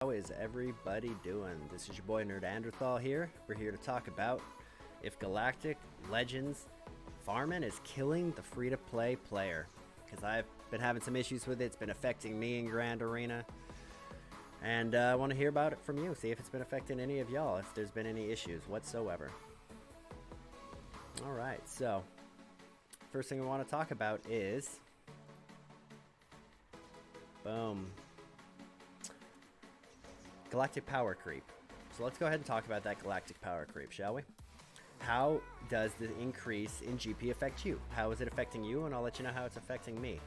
How is everybody doing? This is your boy Nerdanderthal here. We're here to talk about if Galactic Legends farming is killing the free-to-play player. Because I've been having some issues with it. It's been affecting me in Grand Arena. And I want to hear about it from you. See if it's been affecting any of y'all. If there's been any issues whatsoever. Alright, so first thing we want to talk about is... boom. Galactic power creep. So let's go ahead and talk about that galactic power creep, shall we? How does the increase in GP affect you? How is it affecting you? And I'll let you know how it's affecting me.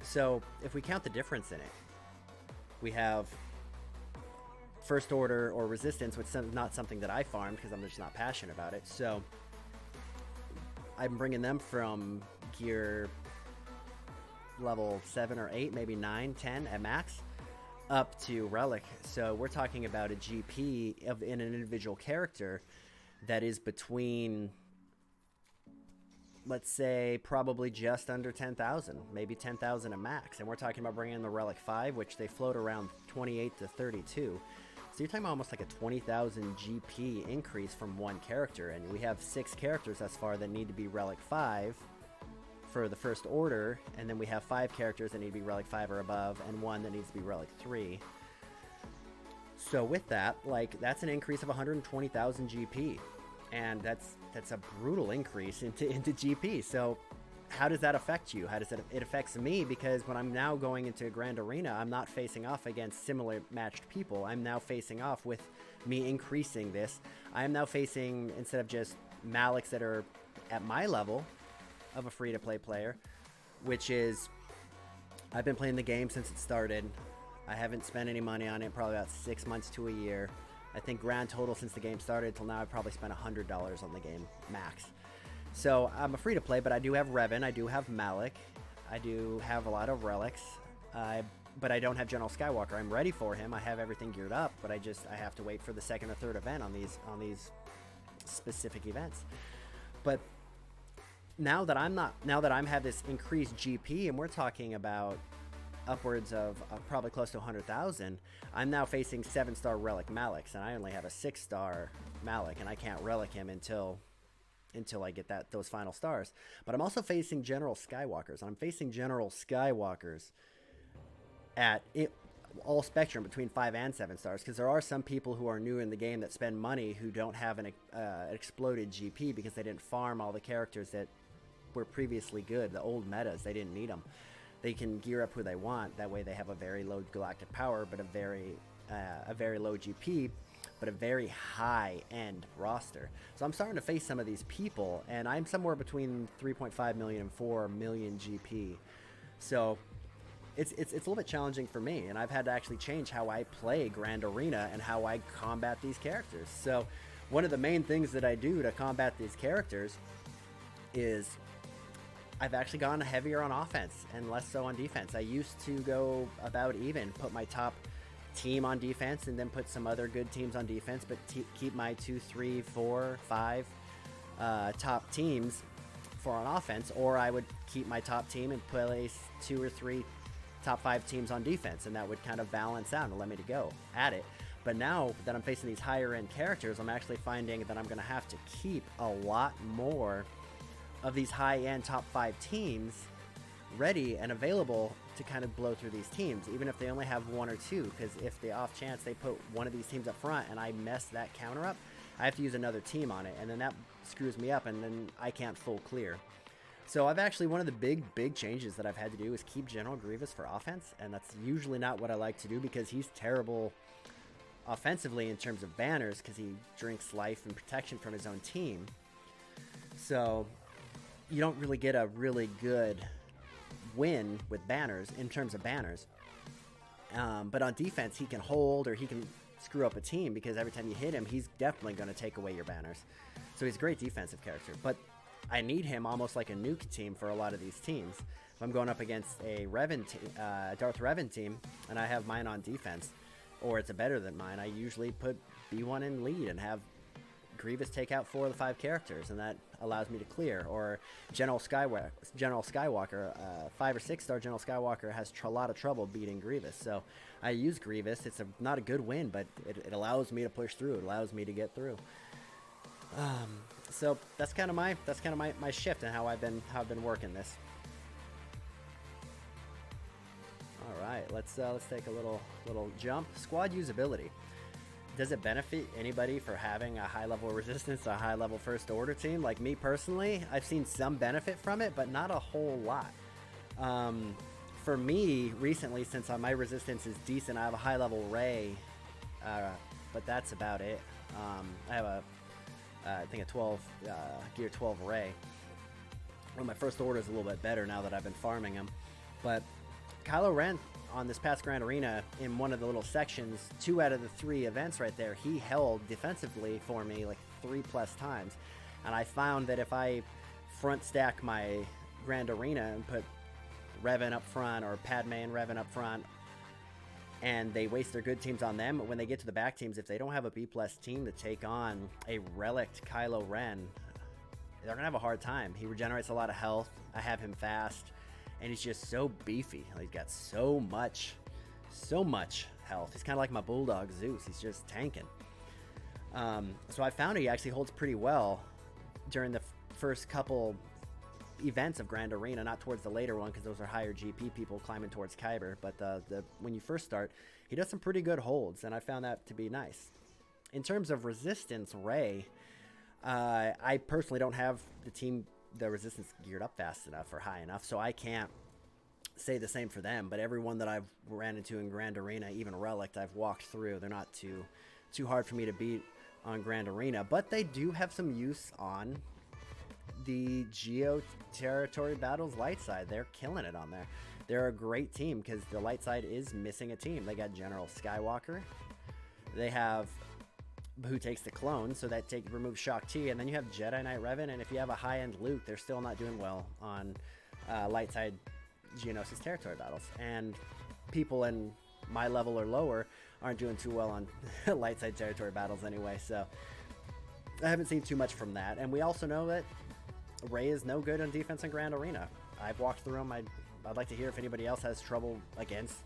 So if we count the difference in it, we have first order or resistance, which is not something that I farmed because I'm just not passionate about it. So I'm bringing them from gear level 7 or 8, maybe 9, 10 at max, up to relic. So we're talking about a GP in an individual character that is between, let's say, probably just under 10,000, maybe 10,000 at max. And we're talking about bringing in the relic 5, which they float around 28 to 32. So you're talking about almost like a 20,000 GP increase from one character. And we have 6 characters thus far that need to be relic 5 for the first order, and then we have 5 characters that need to be relic 5 or above, and 1 that needs to be relic 3. So with that, like, that's an increase of 120,000 GP, and that's a brutal increase into GP. So how does that affect you? How does it affects me? Because when I'm now going into a Grand Arena, I'm not facing off against similar matched people. I'm now facing off with me increasing this. I am now facing, instead of just Maliks that are at my level of a free-to-play player, which is, I've been playing the game since it started. I haven't spent any money on it, probably about 6 months to a year. I think grand total since the game started till now, I've probably spent $100 on the game, max. So I'm a free-to-play, but I do have Revan, I do have Malik, I do have a lot of relics, but I don't have General Skywalker. I'm ready for him, I have everything geared up, but I have to wait for the second or third event on these specific events. But now that I'm have this increased GP, and we're talking about upwards of probably close to 100,000, I'm now facing 7-star relic Maliks, and I only have a 6-star Malik, and I can't relic him until I get those final stars. But I'm also facing General Skywalkers, and I'm facing General Skywalkers at all spectrum between 5 and 7 stars, because there are some people who are new in the game that spend money who don't have an exploded GP because they didn't farm all the characters that were previously good. The old metas, they didn't need them. They can gear up who they want. That way they have a very low galactic power, but a very low GP, but a very high-end roster. So I'm starting to face some of these people, and I'm somewhere between 3.5 million and 4 million GP. So it's a little bit challenging for me, and I've had to actually change how I play Grand Arena and how I combat these characters. So one of the main things that I do to combat these characters is I've actually gone heavier on offense and less so on defense. I used to go about even, put my top team on defense and then put some other good teams on defense, but keep my 2, 3, 4, 5 top teams for on offense, or I would keep my top team and place 2 or 3 top 5 teams on defense, and that would kind of balance out and let me to go at it. But now that I'm facing these higher end characters, I'm actually finding that I'm going to have to keep a lot more of these high-end top 5 teams ready and available to kind of blow through these teams, even if they only have 1 or 2, because if the off chance they put one of these teams up front and I mess that counter up, I have to use another team on it, and then that screws me up, and then I can't full clear. So I've actually, one of the big changes that I've had to do is keep General Grievous for offense, and that's usually not what I like to do because he's terrible offensively in terms of banners, because he drinks life and protection from his own team. So you don't really get a really good win with banners in terms of banners. But on defense, he can hold or he can screw up a team, because every time you hit him, he's definitely going to take away your banners. So he's a great defensive character. But I need him almost like a nuke team for a lot of these teams. If I'm going up against a Darth Revan team, and I have mine on defense, or it's a better than mine, I usually put B1 in lead and have Grievous take out 4 of the 5 characters, and that allows me to clear. Or General Skywalker, 5 or 6 star General Skywalker has a lot of trouble beating Grievous. So I use Grievous. It's not a good win, but it allows me to push through. It allows me to get through. So that's kind of my shift and how I've been working this. All right, let's take a little jump. Squad usability. Does it benefit anybody for having a high level resistance, a high level first order team? Like me personally, I've seen some benefit from it, but not a whole lot. For me, recently, since my resistance is decent, I have a high level Ray, but that's about it. I have I think a 12 gear 12 Ray. Well, my first order is a little bit better now that I've been farming them, but Kylo Ren on this past Grand Arena, in one of the little sections, 2 out of the 3 events right there, he held defensively for me like 3+ times. And I found that if I front stack my Grand Arena and put Revan up front or Padme and Revan up front, and they waste their good teams on them, but when they get to the back teams, if they don't have a B+ team to take on a relict Kylo Ren, they're gonna have a hard time. He regenerates a lot of health. I have him fast. And he's just so beefy. He's got so much health. He's kind of like my bulldog Zeus. He's just tanking. So I found he actually holds pretty well during the first couple events of Grand Arena, not towards the later one because those are higher GP people climbing towards Kyber. But when you first start, he does some pretty good holds, and I found that to be nice. In terms of resistance, Rey, I personally don't have the resistance geared up fast enough or high enough, so I can't say the same for them. But everyone that I've ran into in Grand Arena, even Relic, I've walked through. They're not too hard for me to beat on Grand Arena, but they do have some use on the Geo territory battles light side. They're killing it on there. They're a great team because the light side is missing a team. They got General Skywalker, they have who takes the clone, so that removes Shock T, and then you have Jedi Knight Revan, and if you have a high-end Luke, they're still not doing well on light side Geonosis territory battles. And people in my level or lower aren't doing too well on light side territory battles anyway, so I haven't seen too much from that. And we also know that Rey is no good on defense in Grand Arena. I've walked through them. I'd like to hear if anybody else has trouble against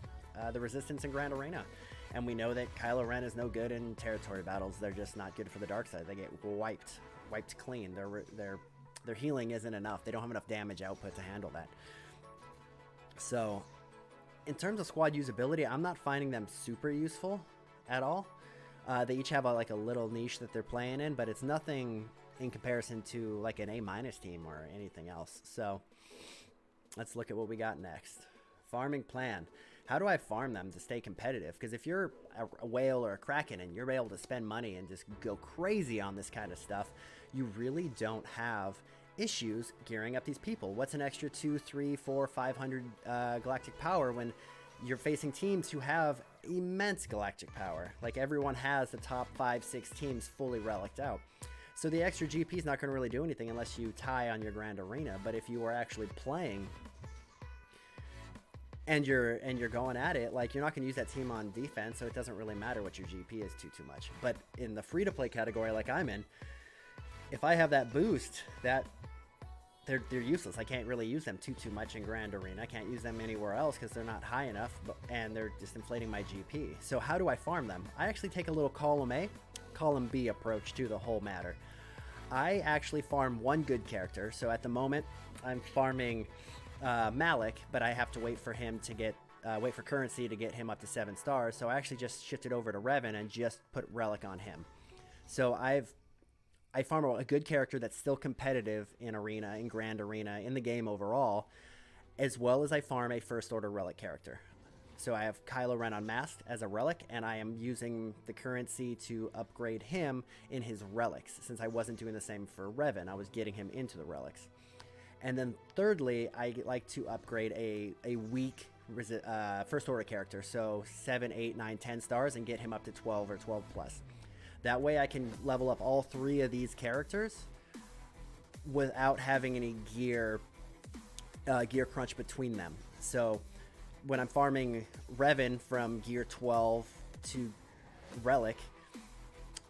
the resistance in Grand Arena. And we know that Kylo Ren is no good in territory battles. They're just not good for the dark side. They get wiped clean. Their healing isn't enough. They don't have enough damage output to handle that. So, in terms of squad usability, I'm not finding them super useful at all. They each have a little niche that they're playing in, but it's nothing in comparison to like an A- team or anything else. So, let's look at what we got next. Farming plan. How do I farm them to stay competitive? Because if you're a whale or a kraken and you're able to spend money and just go crazy on this kind of stuff, you really don't have issues gearing up these people. What's an extra 2, 3, 4, 500 galactic power when you're facing teams who have immense galactic power? Like everyone has the top 5, 6 teams fully reliced out. So the extra GP is not going to really do anything unless you tie on your Grand Arena. But if you are actually playing and you're going at it, like, you're not going to use that team on defense, so it doesn't really matter what your GP is too much. But in the free-to-play category like I'm in, if I have that boost, that they're useless. I can't really use them too much in Grand Arena. I can't use them anywhere else because they're not high enough, and they're just inflating my GP. So how do I farm them? I actually take a little column A, column B approach to the whole matter. I actually farm one good character. So at the moment, I'm farming Malik, but I have to wait for him to get wait for currency to get him up to 7 stars. So I actually just shifted over to Revan and just put Relic on him. So I farm a good character that's still competitive in Arena, in Grand Arena, in the game overall, as well as I farm a First Order Relic character. So I have Kylo Ren unmasked as a Relic, and I am using the currency to upgrade him in his Relics. Since I wasn't doing the same for Revan, I was getting him into the Relics. And then thirdly, I like to upgrade a weak First Order character, so 7, 8, 9, 10 stars, and get him up to 12 or 12 plus. That way I can level up all 3 of these characters without having any gear crunch between them. So when I'm farming Revan from gear 12 to Relic,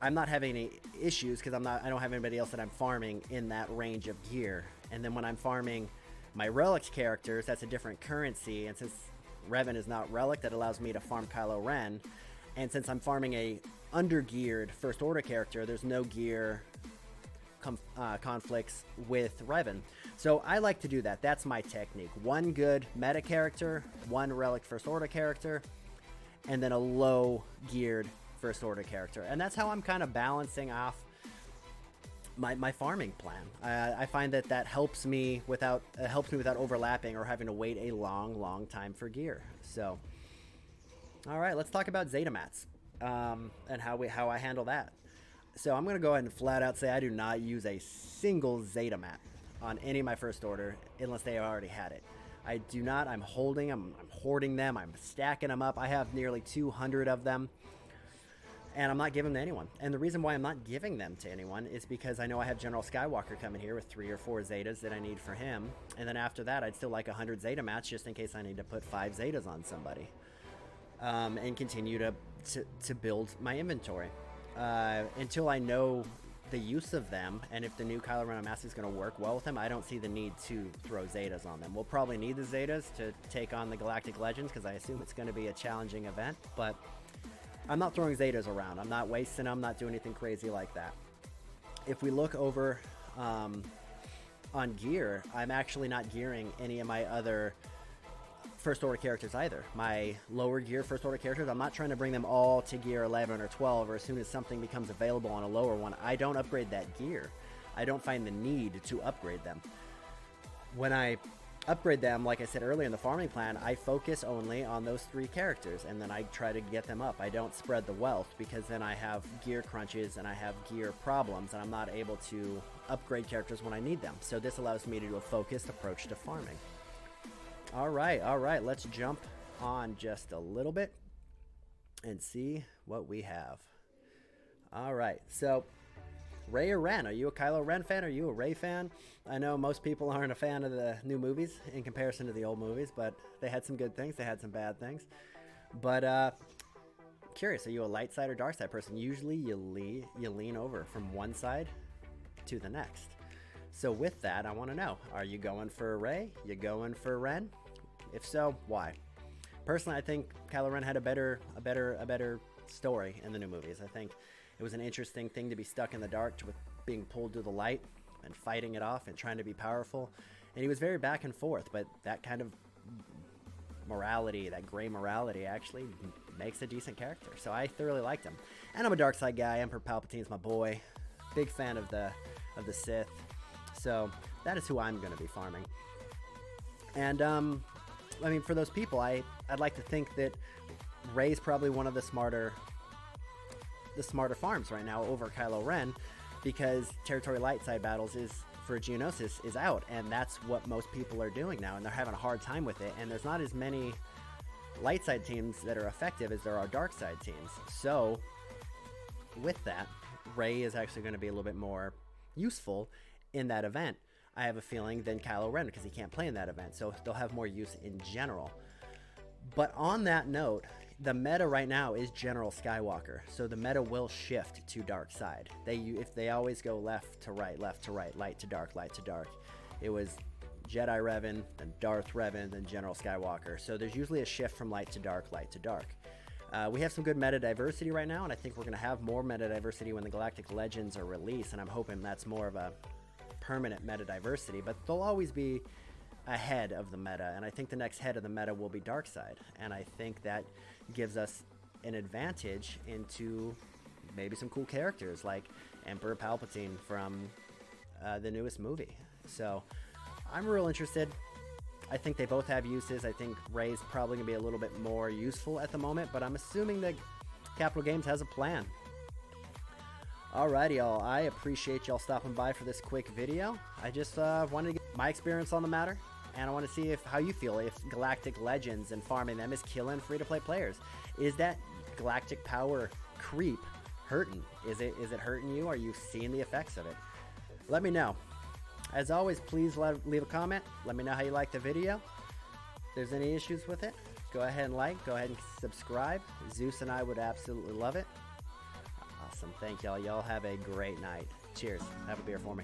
I'm not having any issues because I don't have anybody else that I'm farming in that range of gear. And then when I'm farming my relics characters, that's a different currency. And since Revan is not relic, that allows me to farm Kylo Ren. And since I'm farming a under-geared First Order character, there's no gear conflicts with Revan. So I like to do that. That's my technique. One good meta character, one relic First Order character, and then a low-geared First Order character. And that's how I'm kind of balancing off my farming plan. I find that helps me without overlapping or having to wait a long time for gear. So, all right, let's talk about Zeta mats and how I handle that. So I'm going to go ahead and flat out say I do not use a single Zeta mat on any of my First Order unless they already had it. I do not. I'm holding them. I'm hoarding them. I'm stacking them up. I have nearly 200 of them. And I'm not giving them to anyone. And the reason why I'm not giving them to anyone is because I know I have General Skywalker coming here with 3 or 4 Zetas that I need for him. And then after that, I'd still like 100 Zeta mats just in case I need to put 5 Zetas on somebody. And continue to build my inventory. Until I know the use of them, and if the new Kylo Ren Master is going to work well with them, I don't see the need to throw Zetas on them. We'll probably need the Zetas to take on the Galactic Legends because I assume it's going to be a challenging event, but I'm not throwing Zetas around. I'm not wasting them, not doing anything crazy like that. If we look over on gear, I'm actually not gearing any of my other First Order characters either. My lower gear First Order characters, I'm not trying to bring them all to gear 11 or 12, or as soon as something becomes available on a lower one, I don't upgrade that gear. I don't find the need to upgrade them. When I upgrade them, like I said earlier in the farming plan, I focus only on those 3 characters, and then I try to get them up. I don't spread the wealth, because then I have gear crunches and I have gear problems, and I'm not able to upgrade characters when I need them. So this allows me to do a focused approach to farming. All right, let's jump on just a little bit and see what we have. All right, so Rey or Ren? Are you a Kylo Ren fan? Are you a Rey fan? I know most people aren't a fan of the new movies in comparison to the old movies, but they had some good things, they had some bad things. But curious, are you a light side or dark side person? Usually you lean over from one side to the next. So with that, I want to know, are you going for Rey? You going for Ren? If so, why? Personally, I think Kylo Ren had a better story in the new movies. I think it was an interesting thing to be stuck in the dark with being pulled to the light and fighting it off and trying to be powerful. And he was very back and forth, but that kind of morality, that gray morality, actually makes a decent character. So I thoroughly liked him. And I'm a dark side guy. Emperor Palpatine's my boy. Big fan of the Sith. So that is who I'm going to be farming. And I mean, for those people, I'd like to think that Rey's probably one of the smarter farms right now over Kylo Ren, because territory light side battles for Geonosis is out, and that's what most people are doing now, and they're having a hard time with it. And there's not as many light side teams that are effective as there are dark side teams. So with that, Rey is actually going to be a little bit more useful in that event, I have a feeling, than Kylo Ren, because he can't play in that event, so they'll have more use in general. But on that note, the meta right now is General Skywalker, so the meta will shift to dark side. If they always go left to right, light to dark, light to dark. It was Jedi Revan, then Darth Revan, then General Skywalker. So there's usually a shift from light to dark, light to dark. We have some good meta diversity right now, and I think we're going to have more meta diversity when the Galactic Legends are released, and I'm hoping that's more of a permanent meta diversity, but they'll always be ahead of the meta, and I think the next head of the meta will be dark side, and I think that gives us an advantage into maybe some cool characters like Emperor Palpatine from the newest movie. So I'm real interested. I think they both have uses. I think Rey's probably gonna be a little bit more useful at the moment, but I'm assuming that Capital Games has a plan. Alrighty, y'all. I appreciate y'all stopping by for this quick video. I just wanted to get my experience on the matter, and I want to see how you feel if Galactic Legends and farming them is killing free-to-play players. Is that Galactic power creep hurting? Is it hurting you? Are you seeing the effects of it? Let me know. As always, please leave a comment. Let me know how you like the video. If there's any issues with it, go ahead and go ahead and subscribe. Zeus and I would absolutely love it. I'll Awesome. Thank y'all. Y'all have a great night. Cheers. Have a beer for me.